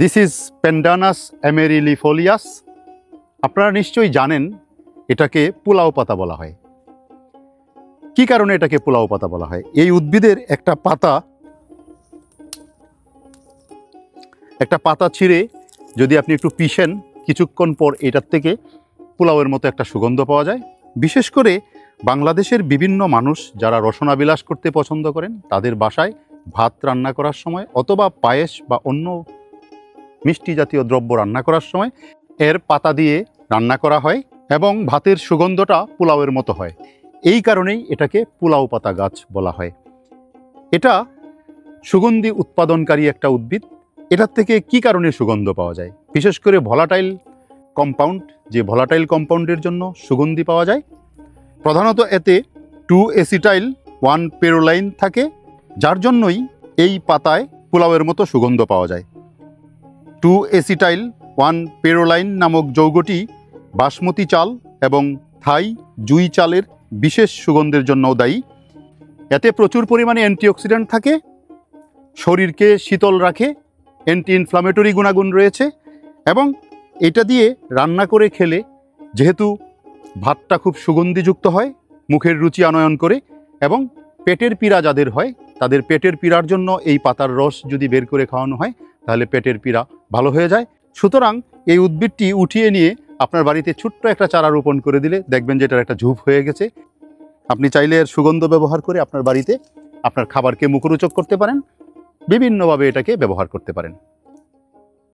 This is পেন্ডানাস অ্যামেরিলিফোলিয়াস। আপনারা নিশ্চয়ই জানেন এটাকে পোলাও পাতা বলা হয়। কি কারণে এটাকে পোলাও পাতা বলা হয়? এই উদ্ভিদের একটা পাতা ছিঁড়ে যদি আপনি একটু পিষেন, কিছুক্ষণ পর এটার থেকে পোলাওয়ের মতো একটা সুগন্ধ পাওয়া যায়। বিশেষ করে বাংলাদেশের বিভিন্ন মানুষ যারা রসনা বিলাস করতে পছন্দ করেন, তাদের বাসায় ভাত রান্না করার সময় অথবা পায়েস বা অন্য মিষ্টি জাতীয় দ্রব্য রান্না করার সময় এর পাতা দিয়ে রান্না করা হয় এবং ভাতের সুগন্ধটা পোলাওয়ের মতো হয়। এই কারণেই এটাকে পোলাও পাতা গাছ বলা হয়। এটা সুগন্ধি উৎপাদনকারী একটা উদ্ভিদ। এটার থেকে কি কারণে সুগন্ধ পাওয়া যায়? বিশেষ করে ভোলাটাইল কম্পাউন্ডের জন্য সুগন্ধি পাওয়া যায়। প্রধানত এতে 2-অ্যাসিটাইল-1-পেরোলাইন থাকে, যার জন্যই এই পাতায় পোলাওয়ের মতো সুগন্ধ পাওয়া যায়। 2-অ্যাসিটাইল-1-পেরোলাইন নামক যৌগটি বাসমতি চাল এবং থাই জুই চালের বিশেষ সুগন্ধের জন্যও দায়ী। এতে প্রচুর পরিমাণে অ্যান্টিঅক্সিডেন্ট থাকে, শরীরকে শীতল রাখে, অ্যান্টি ইনফ্লামেটরি গুণাগুণ রয়েছে এবং এটা দিয়ে রান্না করে খেলে যেহেতু ভাতটা খুব সুগন্ধিযুক্ত হয়, মুখের রুচি আনয়ন করে এবং পেটের পীড়া যাদের হয় তাদের পেটের পীড়ার জন্য এই পাতার রস যদি বের করে খাওয়ানো হয় তাহলে পেটের পীড়া ভালো হয়ে যায়। সুতরাং এই উদ্ভিদটি উঠিয়ে নিয়ে আপনার বাড়িতে ছোট্ট একটা চারা রোপণ করে দিলে দেখবেন যে এটার একটা ঝোপ হয়ে গেছে। আপনি চাইলে এর সুগন্ধ ব্যবহার করে আপনার বাড়িতে আপনার খাবারকে মুখরোচক করতে পারেন, বিভিন্নভাবে এটাকে ব্যবহার করতে পারেন।